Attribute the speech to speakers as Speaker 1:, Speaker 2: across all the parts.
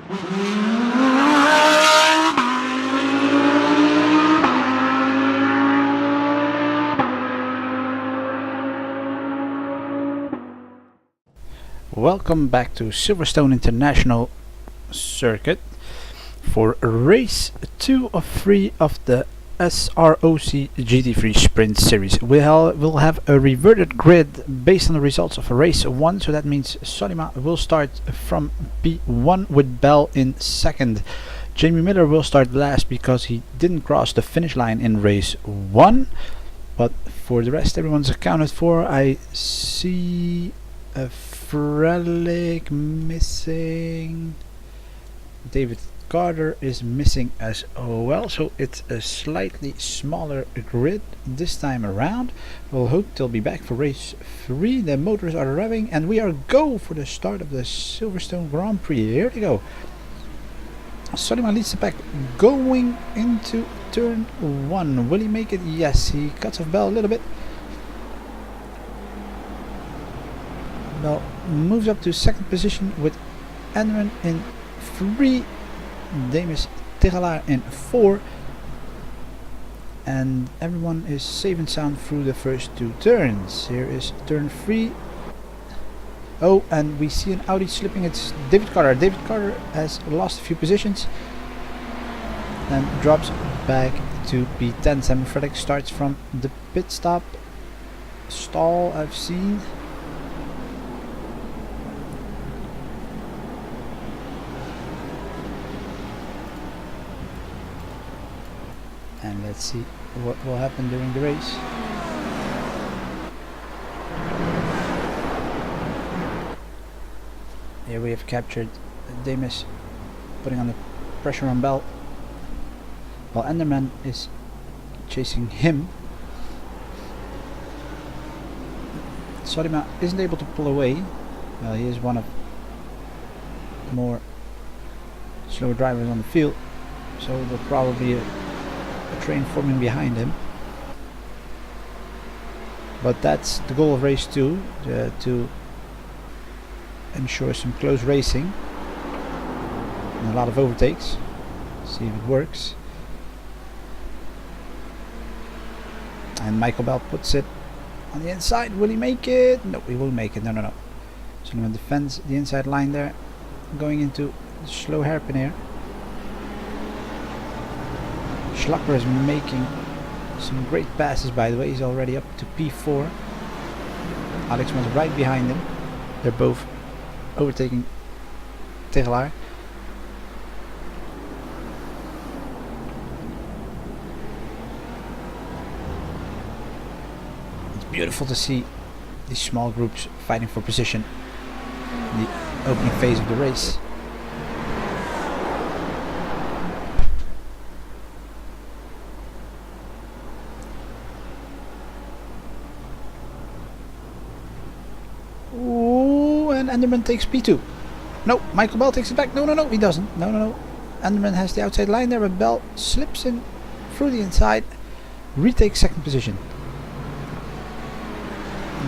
Speaker 1: Welcome back to Silverstone International Circuit for race 2 of 3 of the S.R.O.C GT3 Sprint Series. We'll have a reverted grid based on the results of race 1, so that means Solima will start from P1 with Bell in second. Jamie Miller will start last because he didn't cross the finish line in race 1, but for the rest everyone's accounted for. I see a Frelick missing. David Carter is missing as well, so it's a slightly smaller grid this time around. We'll hope they'll be back for race 3. The motors are revving and we are go for the start of the Silverstone Grand Prix. Here we go. Solima leads the pack going into turn 1. Will he make it? Yes, he cuts off Bell a little bit. Bell moves up to second position with Enron in 3, Demis Tegelaar in 4, and everyone is safe and sound through the first 2 turns. Here is turn 3. Oh, and we see an Audi slipping. It's David Carter. David Carter has lost a few positions and drops back to P10. Sam Frelick starts from the pit stop stall I've seen. And let's see what will happen during the race. Here we have captured Demis putting on the pressure on Bell, while Enderman is chasing him. Solima isn't able to pull away. Well, he is one of the more slower drivers on the field, so there'll probably be a train forming behind him. But that's the goal of race 2, to ensure some close racing and a lot of overtakes. See if it works. And Michael Bell puts it on the inside. Will he make it? No, he won't make it. No. Solima defends the inside line there, going into the slow hairpin here. Schlacker is making some great passes, by the way. He's already up to P4. Alex was right behind him. They're both overtaking Tegelaar. It's beautiful to see these small groups fighting for position in the opening phase of the race. Enderman takes P2. No, Michael Bell takes it back. No, he doesn't. No. Enderman has the outside line there, but Bell slips in through the inside, retakes second position.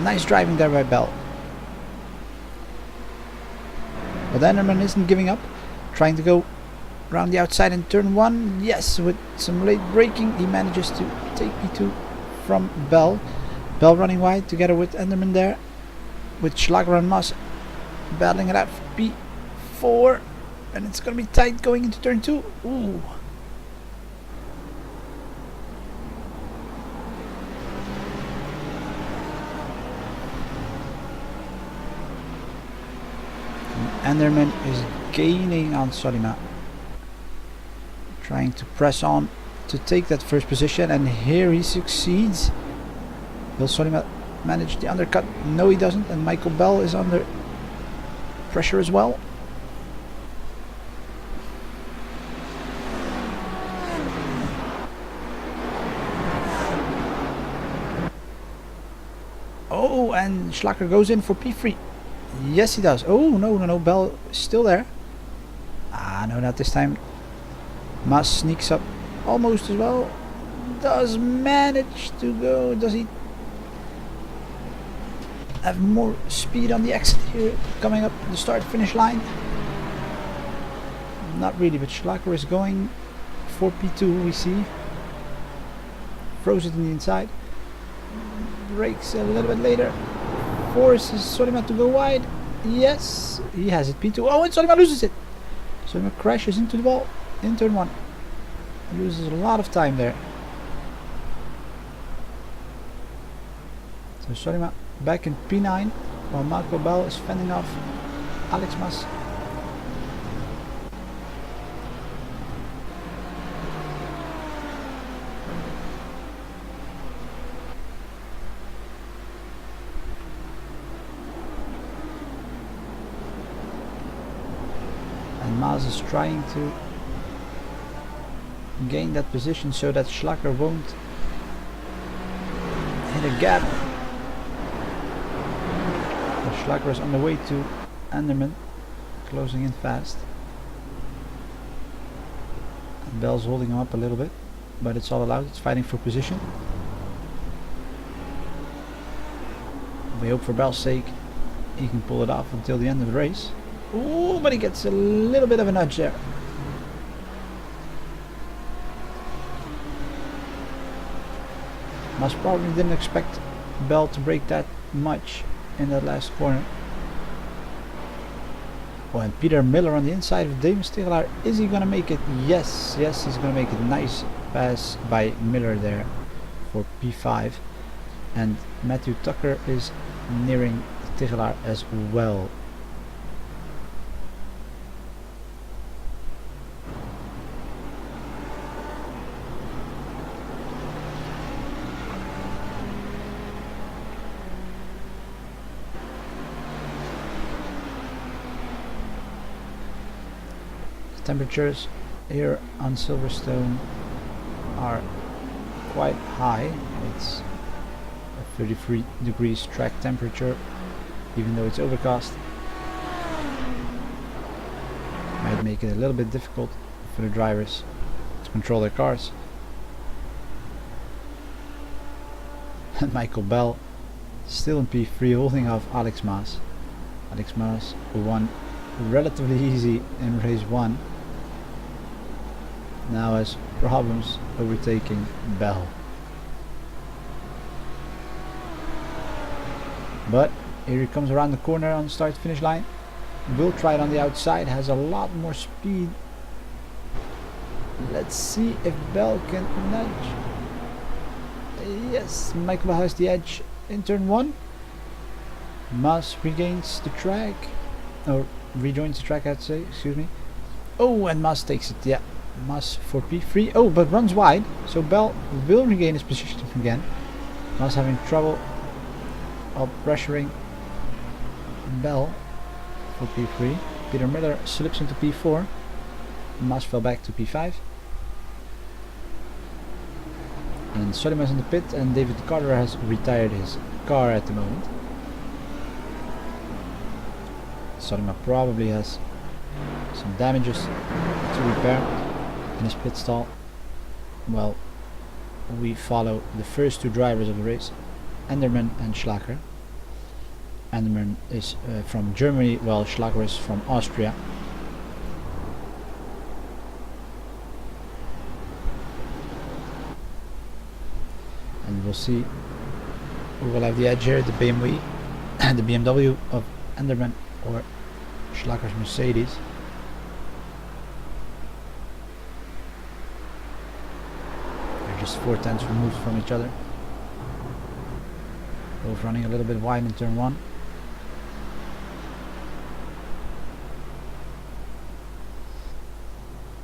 Speaker 1: Nice driving there by Bell. But Enderman isn't giving up, trying to go around the outside in turn 1. Yes, with some late braking, he manages to take P2 from Bell. Bell running wide together with Enderman there, with Schlager and Mas battling it out for P4, and it's gonna be tight going into turn 2. Ooh. Enderman is gaining on Solima, trying to press on to take that first position, and here he succeeds. Will Solima manage the undercut? No, he doesn't, and Michael Bell is under pressure as well. Oh, and Schlacker goes in for P3. Yes, he does. Oh, no, Bell is still there. Ah, no, not this time. Mas sneaks up almost as well. Does manage to go. Does he have more speed on the exit here, coming up the start finish line? not really, but Schlacker is going for P2, we see. Throws it in the inside. Brakes a little bit later. Forces Soliman to go wide. Yes, he has it. P2. Oh, and Soliman loses it. Soliman crashes into the wall in turn 1. Loses a lot of time there. So Soliman back in P9 while Marco Bell is fending off Alex Mas. And Mas is trying to gain that position so that Schlacker won't hit a gap. But Schlacker is on the way to Anderman, closing in fast. And Bell's holding him up a little bit, but it's all allowed. It's fighting for position. We hope for Bell's sake he can pull it off until the end of the race. Ooh, but he gets a little bit of a nudge there. Mas probably didn't expect Bell to break that much in that last corner. Oh, and Peter Miller on the inside of Damon Stigelaar. Is he gonna make it? Yes, yes, he's gonna make it. Nice pass by Miller there for P5. And Matthew Tucker is nearing Stigelaar as well. Temperatures here on Silverstone are quite high. It's a 33 degrees track temperature, even though it's overcast. Might make it a little bit difficult for the drivers to control their cars. And Michael Bell still in P3, holding off Alex Mas. Alex Mas won relatively easy in race 1. Now has problems overtaking Bell. But here he comes around the corner on the start finish line. Will try it on the outside, has a lot more speed. Let's see if Bell can nudge. Yes, Michael Bell has the edge in turn 1. Mas regains the track, or rejoins the track, I'd say, excuse me. Oh, and Mas takes it, yeah. Mas for P3. Oh, but runs wide, so Bell will regain his position again. Mas having trouble of pressuring Bell for P3. Peter Miller slips into P4. Mas fell back to P5. And Soliman's in the pit, and David Carter has retired his car at the moment. Soliman probably has some damages to repair in his pit stall. Well, we follow the first 2 drivers of the race, Anderman and Schlacker. Anderman is from Germany, while Schlacker is from Austria. And we'll see who will have the edge here, the BMW and the BMW of Anderman or Schlacker's Mercedes. Just 4/10 removed from each other. Both running a little bit wide in turn 1.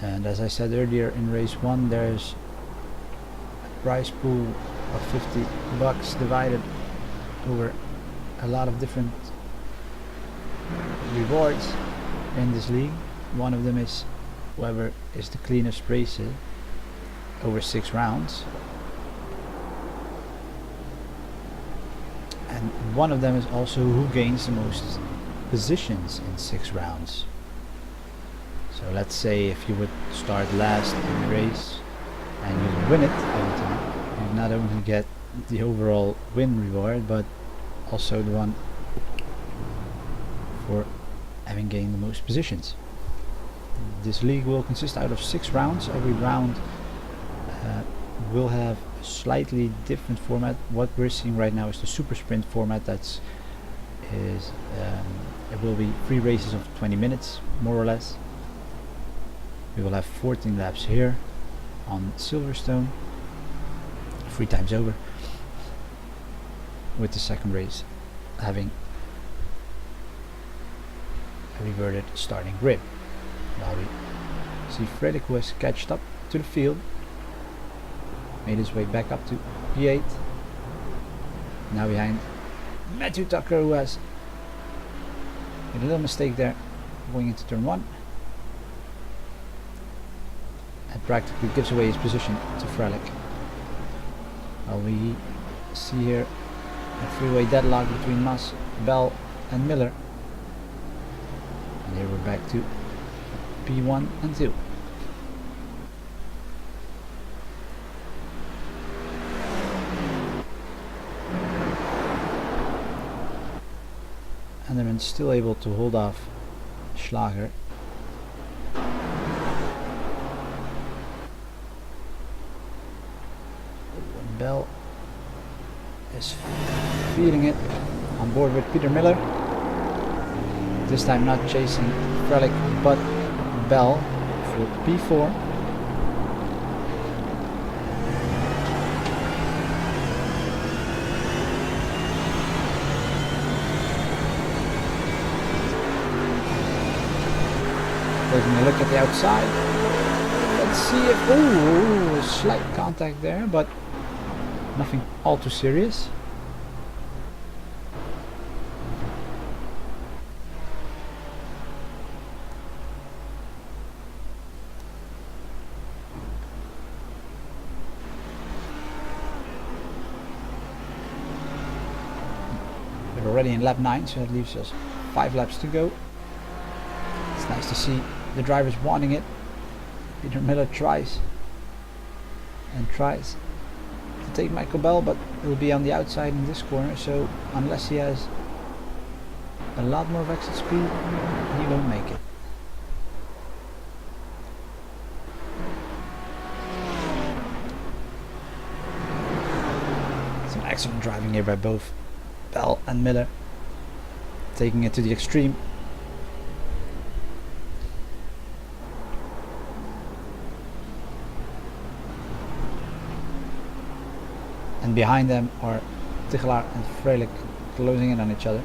Speaker 1: And as I said earlier, in race 1 there's a prize pool of $50 divided over a lot of different rewards in this league. One of them is whoever is the cleanest racer over 6 rounds, and one of them is also who gains the most positions in 6 rounds. So let's say if you would start last in the race and you win it every time, you not only get the overall win reward, but also the one for having gained the most positions. This league will consist out of 6 rounds. Every round will have a slightly different format. What we're seeing right now is the super sprint format. It will be 3 races of 20 minutes more or less. We will have 14 laps here on Silverstone, 3 times over, with the second race having a reverted starting grid. Now we see Frelick, who has catched up to the field, made his way back up to P8. Now behind Matthew Tucker, who has made a little mistake there going into turn 1 and practically gives away his position to Frelick. Well, we see here a three-way deadlock between Mas, Bell and Miller. And here we're back to P1 and 2. And they're still able to hold off Schlager. Bell is feeling it on board with Peter Miller. This time not chasing Frelick but Bell for P4. Taking a look at the outside. Let's see if... ooh, slight contact there, but nothing all too serious. We're already in lap 9, so that leaves us 5 laps to go. It's nice to see the drivers wanting it. Peter Miller tries and tries to take Michael Bell, but he'll be on the outside in this corner, so unless he has a lot more of exit speed, he won't make it. Some excellent driving here by both Bell and Miller, taking it to the extreme. And behind them are Tichelaar and Frelick closing in on each other.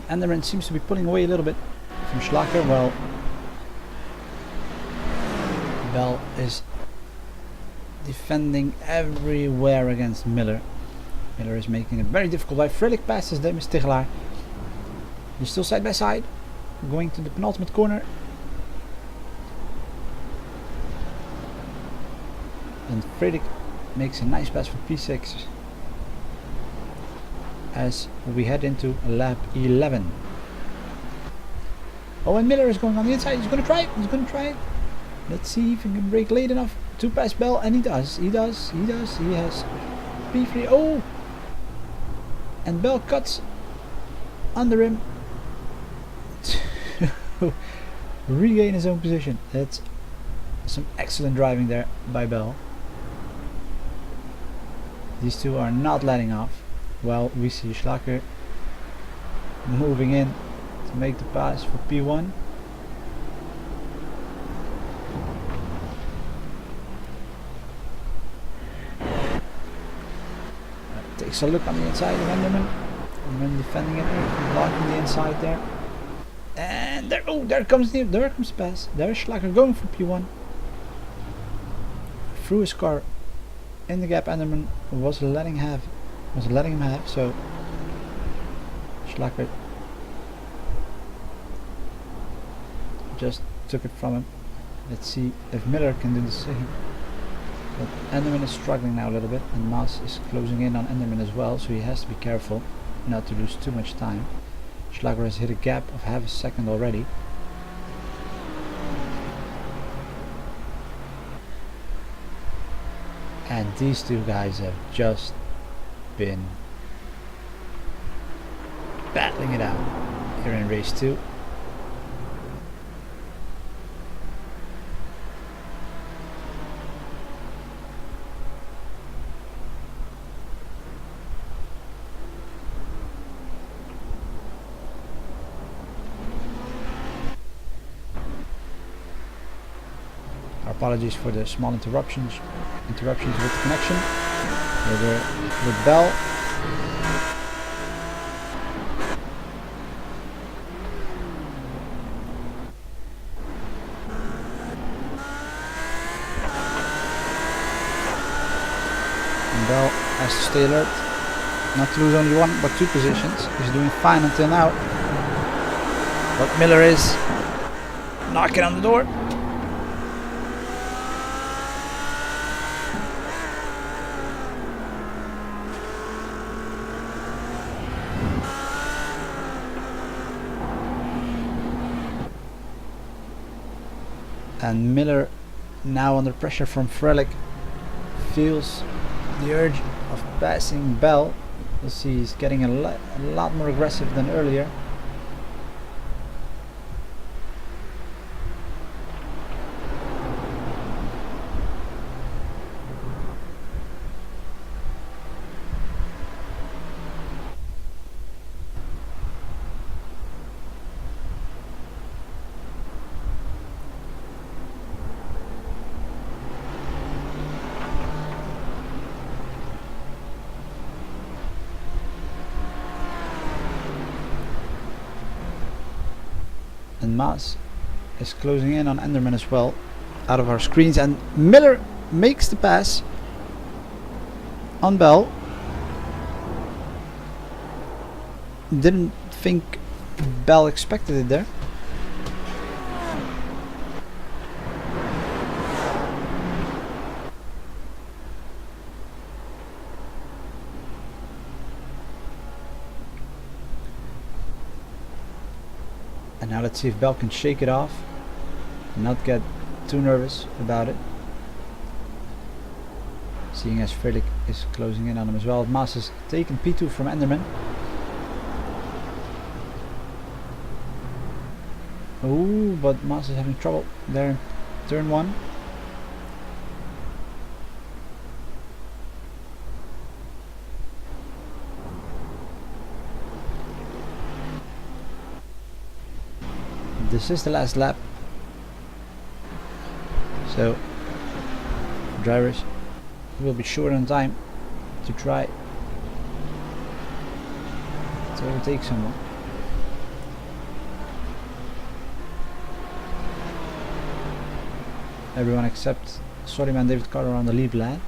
Speaker 1: Anderman seems to be pulling away a little bit from Schlager. Well, Bell is defending everywhere against Miller. Miller is making it very difficult. By Frelick passes them is Tichelaar. They're still side by side, going to the penultimate corner. And Frelick makes a nice pass for P6 as we head into lap 11. Oh, and Miller is going on the inside. He's going to try it. He's going to try it. Let's see if he can brake late enough to pass Bell, and he does. He does. He does. He has P3. Oh! And Bell cuts under him to regain his own position. That's some excellent driving there by Bell. These two are not letting off. Well, we see Schlager moving in to make the pass for P1. Takes a look on the inside of Enderman. Enderman defending it, blocking the inside there. And there, oh, there comes the pass. There's Schlager going for P1. Through his car in the gap. Enderman was letting him have. So Schlager just took it from him. Let's see if Miller can do the same. But Enderman is struggling now a little bit, and Maas is closing in on Enderman as well, so he has to be careful not to lose too much time. Schlager has hit a gap of half a second already. And these two guys have just been battling it out here in race 2. Apologies for the small interruptions with the connection. With Bell. And Bell has to stay alert, not to lose only one but 2 positions. He's doing fine until now. But Miller is knocking on the door. And Miller, now under pressure from Frelick, feels the urge of passing Bell. You'll see he's getting a lot more aggressive than earlier. And Maas is closing in on Enderman as well, out of our screens, and Miller makes the pass on Bell. Didn't think Bell expected it there. And now let's see if Bell can shake it off and not get too nervous about it. Seeing as Frelick is closing in on him as well. Maas has taken P2 from Enderman. Oh, but Maas is having trouble there in turn 1. This is the last lap, so drivers will be short on time to try to overtake someone. Everyone except S.R.O.C and David Carter on the lead lap.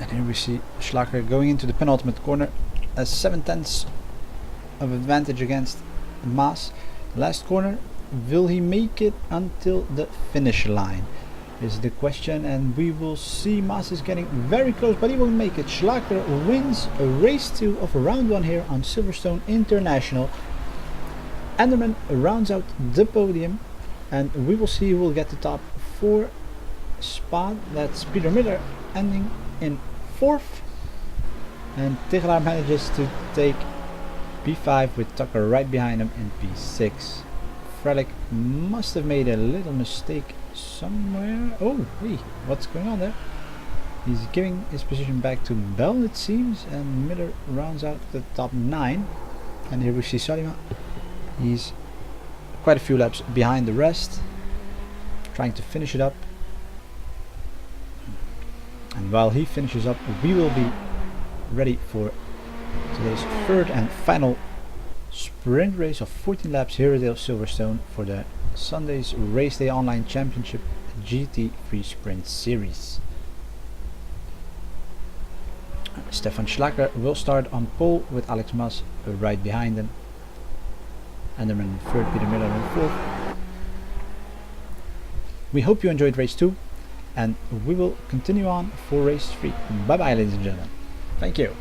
Speaker 1: And here we see Schlager going into the penultimate corner as 7/10 of advantage against Maas. Last corner, will he make it until the finish line is the question, and we will see. Maas is getting very close, but he will make it. Schlager wins race 2 of round 1 here on Silverstone International. Enderman rounds out the podium, and we will see who will get the top 4 spot. That's Peter Miller ending in 4th, and Tegelaar manages to take P5 with Tucker right behind him in P6. Frelick must have made a little mistake somewhere. Oh, hey, what's going on there? He's giving his position back to Bell, it seems, and Miller rounds out the top 9. And here we see Salima. He's quite a few laps behind the rest, trying to finish it up. And while he finishes up, we will be ready for today's third and final sprint race of 14 laps here at Silverstone for the Sunday's Race Day Online Championship GT3 Sprint Series. Stefan Schlacker will start on pole with Alex Mas right behind him. Enderman third, Peter Miller in fourth. We hope you enjoyed race 2, and we will continue on for race 3. Bye bye, ladies and gentlemen. Thank you.